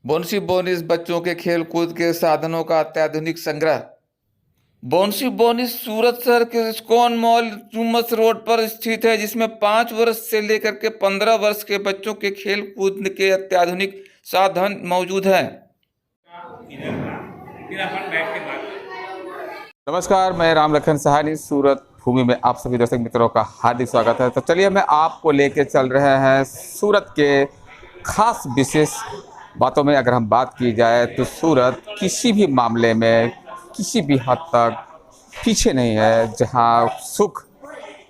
Bonsai बोनिस बच्चों के खेल कूद के साधनों का अत्याधुनिक संग्रह। बोन्सी बोनिस सूरत शहर के इस्कॉन मॉल डुमस रोड पर स्थित है, जिसमें 5 वर्ष से लेकर के 15 वर्ष के बच्चों के खेल कूद के अत्याधुनिक साधन मौजूद हैं। नमस्कार, मैं राम लखन सहानी सूरत भूमि में आप सभी दर्शक मित्रों का हार्दिक स्वागत है। तो चलिए मैं आपको लेके चल रहे हैं सूरत के खास विशेष बातों में। अगर हम बात की जाए तो सूरत किसी भी मामले में किसी भी हद तक पीछे नहीं है। जहां सुख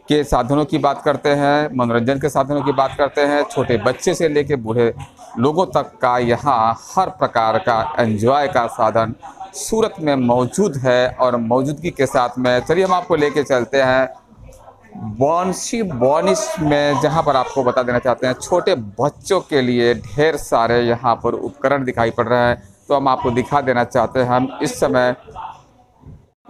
के साधनों की बात करते हैं, मनोरंजन के साधनों की बात करते हैं, छोटे बच्चे से लेकर बूढ़े लोगों तक का यहाँ हर प्रकार का एंजॉय का साधन सूरत में मौजूद है। और मौजूदगी के साथ में चलिए हम आपको लेके चलते हैं बोन्सी बोनिस में, जहां पर आपको बता देना चाहते हैं छोटे बच्चों के लिए ढेर सारे यहाँ पर उपकरण दिखाई पड़ रहे हैं। तो हम आपको दिखा देना चाहते हैं, हम इस समय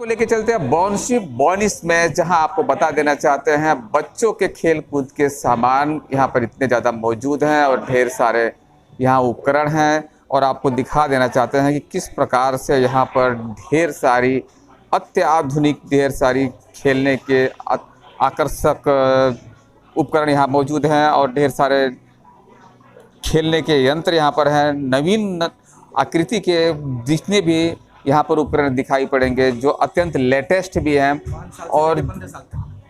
को लेके चलते हैं बोन्सी बोनिस में, जहां आपको बता देना चाहते हैं बच्चों के खेल कूद के सामान यहाँ पर इतने ज़्यादा मौजूद हैं और ढेर सारे यहाँ उपकरण हैं। और आपको दिखा देना चाहते हैं कि किस प्रकार से यहाँ पर ढेर सारी अत्याधुनिक ढेर सारी खेलने के आकर्षक उपकरण यहाँ मौजूद हैं और ढेर सारे खेलने के यंत्र यहाँ पर हैं। नवीन आकृति के जितने भी यहाँ पर उपकरण दिखाई पड़ेंगे जो अत्यंत लेटेस्ट भी हैं। और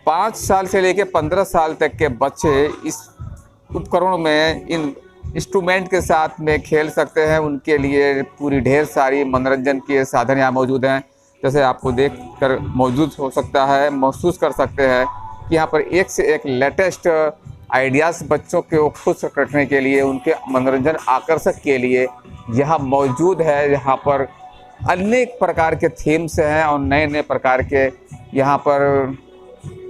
5 साल से लेकर 15 साल तक के बच्चे इस उपकरणों में इन इंस्ट्रूमेंट के साथ में खेल सकते हैं। उनके लिए पूरी ढेर सारी मनोरंजन के साधन यहाँ मौजूद हैं। जैसे आपको देख कर मौजूद हो सकता है, महसूस कर सकते हैं कि यहाँ पर एक से एक लेटेस्ट आइडियाज़ बच्चों को खुश रखने के लिए, उनके मनोरंजन आकर्षक के लिए यहाँ मौजूद है। यहाँ पर अनेक प्रकार के थीम्स हैं और नए नए प्रकार के यहाँ पर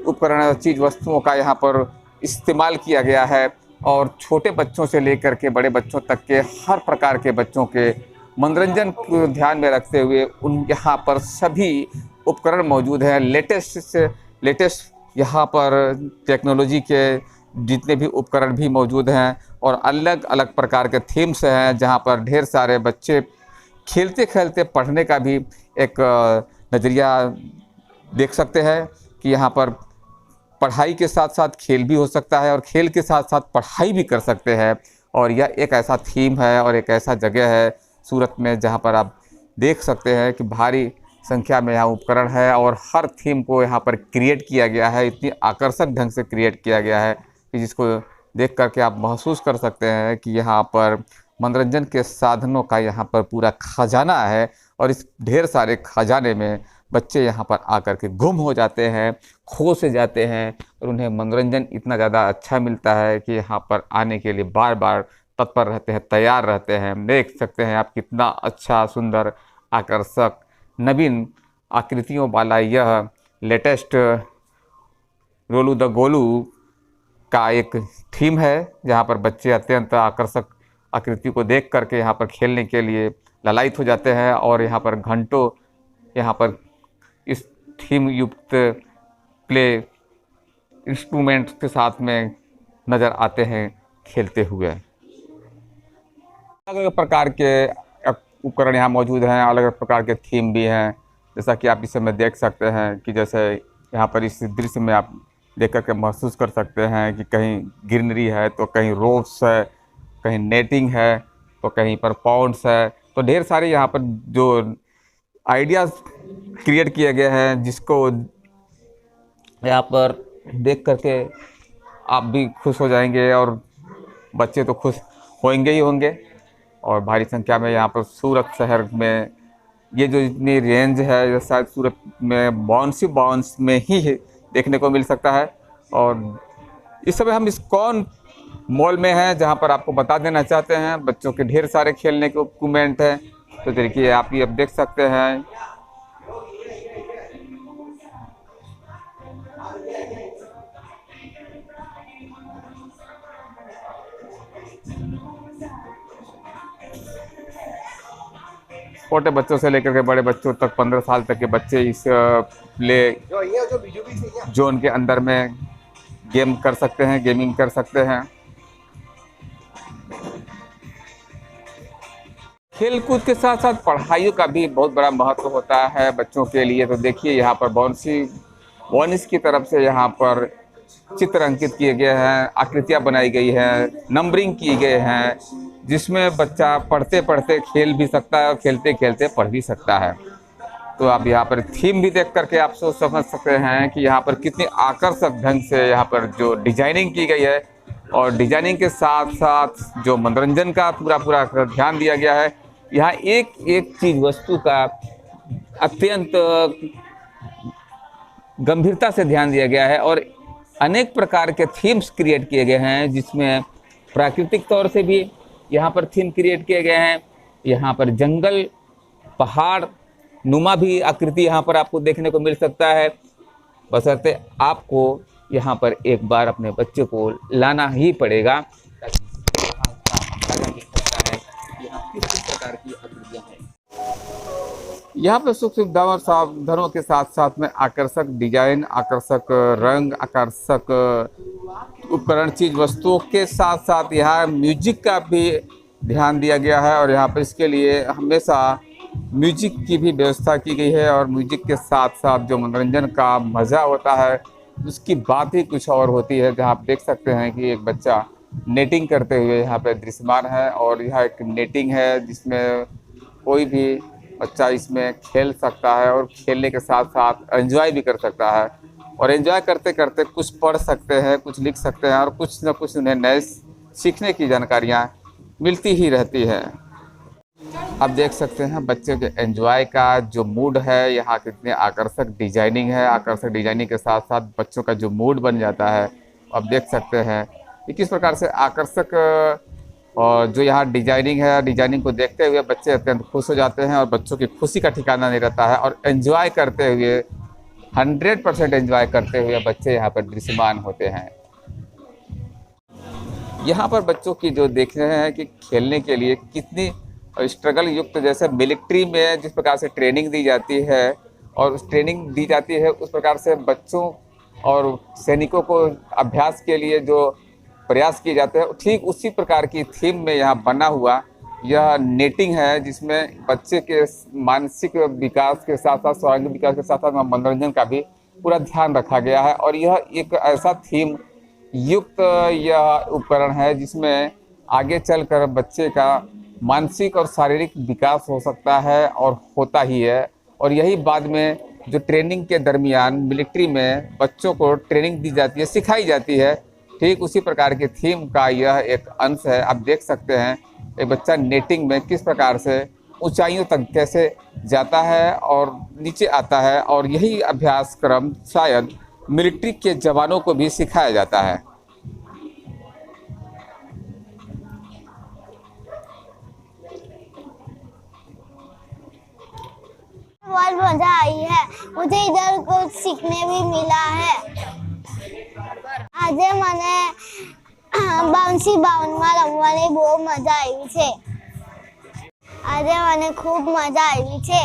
उपकरण चीज़ वस्तुओं का यहाँ पर इस्तेमाल किया गया है। और छोटे बच्चों से लेकर के बड़े बच्चों तक के हर प्रकार के बच्चों के मनोरंजन को ध्यान में रखते हुए उन यहाँ पर सभी उपकरण मौजूद हैं। लेटेस्ट से लेटेस्ट यहाँ पर टेक्नोलॉजी के जितने भी उपकरण भी मौजूद हैं और अलग अलग प्रकार के थीम्स हैं, जहाँ पर ढेर सारे बच्चे खेलते खेलते पढ़ने का भी एक नज़रिया देख सकते हैं कि यहाँ पर पढ़ाई के साथ साथ खेल भी हो सकता है और खेल के साथ साथ पढ़ाई भी कर सकते हैं। और यह एक ऐसा थीम है और एक ऐसा जगह है सूरत में जहाँ पर आप देख सकते हैं कि भारी संख्या में यहाँ उपकरण है और हर थीम को यहाँ पर क्रिएट किया गया है। इतनी आकर्षक ढंग से क्रिएट किया गया है कि जिसको देख करके आप महसूस कर सकते हैं कि यहाँ पर मनोरंजन के साधनों का यहाँ पर पूरा खजाना है। और इस ढेर सारे खजाने में बच्चे यहाँ पर आकर के गुम हो जाते हैं, खो से जाते हैं और उन्हें मनोरंजन इतना ज़्यादा अच्छा मिलता है कि यहाँ पर आने के लिए बार बार तत्पर रहते हैं, तैयार रहते हैं। देख सकते हैं आप कितना अच्छा, सुंदर, आकर्षक, नवीन आकृतियों वाला यह लेटेस्ट रोलू द गोलू का एक थीम है, जहाँ पर बच्चे अत्यंत आकर्षक आकृति को देख करके यहाँ पर खेलने के लिए ललायित हो जाते हैं और यहाँ पर घंटों यहाँ पर इस थीम युक्त प्ले इंस्ट्रूमेंट्स के साथ में नज़र आते हैं खेलते हुए। अलग अलग प्रकार के उपकरण यहाँ मौजूद हैं, अलग अलग प्रकार के थीम भी हैं। जैसा कि आप इस समय देख सकते हैं कि जैसे यहाँ पर इस दृश्य में आप देख करके महसूस कर सकते हैं कि कहीं ग्रीनरी है तो कहीं रोड्स है, कहीं नेटिंग है तो कहीं पर पॉन्ड्स है। तो ढेर सारे यहाँ पर जो आइडियाज़ क्रिएट किए गए हैं, जिसको यहाँ पर देख करके आप भी खुश हो जाएंगे और बच्चे तो खुश होंगे ही होंगे। और भारी संख्या में यहाँ पर सूरत शहर में ये जो इतनी रेंज है, ये शायद सूरत में बोन्सी बोनिस में ही देखने को मिल सकता है। और इस समय हम इस्कॉन मॉल में हैं, जहाँ पर आपको बता देना चाहते हैं बच्चों के ढेर सारे खेलने के उपकरण हैं। तो देखिए आप ये अब देख सकते हैं छोटे बच्चों से लेकर के बड़े बच्चों तक 15 साल तक के बच्चे इस प्ले जोन के अंदर में गेम कर सकते हैं, गेमिंग कर सकते हैं। खेलकूद के साथ साथ पढ़ाइयों का भी बहुत बड़ा महत्व होता है बच्चों के लिए। तो देखिए यहाँ पर बोनिस की तरफ से यहाँ पर चित्र अंकित किए गए हैं, आकृतियाँ बनाई गई है, नंबरिंग किए गए हैं, जिसमें बच्चा पढ़ते पढ़ते खेल भी सकता है और खेलते खेलते पढ़ भी सकता है। तो आप यहाँ पर थीम भी देख करके आप समझ सकते हैं कि यहाँ पर कितनी आकर्षक ढंग से यहाँ पर जो डिजाइनिंग की गई है, और डिजाइनिंग के साथ साथ जो मनोरंजन का पूरा ध्यान दिया गया है। यहाँ एक एक चीज वस्तु का अत्यंत गंभीरता से ध्यान दिया गया है और अनेक प्रकार के थीम्स क्रिएट किए गए हैं, जिसमें प्राकृतिक तौर से भी यहाँ पर थीम क्रिएट किए गए हैं। यहाँ पर जंगल, पहाड़ नुमा भी आकृति यहाँ पर आपको देखने को मिल सकता है। बशर्ते आपको यहाँ पर एक बार अपने बच्चे को लाना ही पड़ेगा, ताकि अंदाजा मिल सकता है कि यहाँ किस प्रकार की आकृतियाँ हैं। यहाँ पर सुख सुविधाओं और साधनों के साथ साथ में आकर्षक डिजाइन, आकर्षक रंग, आकर्षक उपकरण, चीज वस्तुओं के साथ साथ यहाँ म्यूजिक का भी ध्यान दिया गया है। और यहाँ पर इसके लिए हमेशा म्यूजिक की भी व्यवस्था की गई है, और म्यूजिक के साथ साथ जो मनोरंजन का मज़ा होता है उसकी बात ही कुछ और होती है। जहाँ आप देख सकते हैं कि एक बच्चा नेटिंग करते हुए यहाँ पे दृश्यमान है, और यह एक नेटिंग है जिसमें कोई भी बच्चा इसमें खेल सकता है और खेलने के साथ साथ एंजॉय भी कर सकता है। और एंजॉय करते करते कुछ पढ़ सकते हैं, कुछ लिख सकते हैं, और कुछ न कुछ उन्हें नए सीखने की जानकारियाँ मिलती ही रहती है। आप देख सकते हैं बच्चे के एंजॉय का जो मूड है, यहाँ कितने आकर्षक डिजाइनिंग है। आकर्षक डिजाइनिंग के साथ साथ बच्चों का जो मूड बन जाता है, आप देख सकते हैं कि किस प्रकार से आकर्षक और जो यहाँ डिजाइनिंग है, डिजाइनिंग को देखते हुए बच्चे अत्यंत खुश हो जाते हैं, और बच्चों की खुशी का ठिकाना नहीं रहता है। और एंजॉय करते हुए 100% एंजॉय करते हुए बच्चे यहाँ पर दृश्यमान होते हैं। यहाँ पर बच्चों की जो देख रहे हैं कि खेलने के लिए कितनी स्ट्रगल युक्त, जैसे मिलिट्री में जिस प्रकार से ट्रेनिंग दी जाती है और उस ट्रेनिंग दी जाती है, उस प्रकार से बच्चों और सैनिकों को अभ्यास के लिए जो प्रयास किए जाते हैं, ठीक उसी प्रकार की थीम में यहाँ बना हुआ यह नेटिंग है, जिसमें बच्चे के मानसिक विकास के साथ साथ शारीरिक विकास के साथ साथ मनोरंजन का भी पूरा ध्यान रखा गया है। और यह एक ऐसा थीम युक्त यह उपकरण है जिसमें आगे चलकर बच्चे का मानसिक और शारीरिक विकास हो सकता है, और होता ही है। और यही बाद में जो ट्रेनिंग के दरमियान मिलिट्री में बच्चों को ट्रेनिंग दी जाती है, सिखाई जाती है, ठीक उसी प्रकार की थीम का यह एक अंश है। आप देख सकते हैं एक बच्चा नेटिंग में किस प्रकार से ऊंचाइयों तक कैसे जाता है और नीचे आता है, और यही अभ्यास क्रम शायद मिलिट्री के जवानों को भी सिखाया जाता है। बहुत मजा आई है, मुझे इधर कुछ सीखने भी मिला है। આજે મને બાઉન્સી બાઉન્ડમાં રમવાની બહુ મજા આવી છે। આજે મને ખૂબ મજા આવી છે।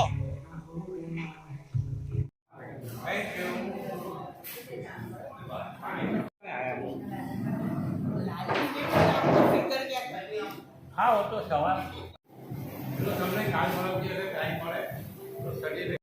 हाँ वो तो सवाल जो हमने काल भरव टाइम पड़े तो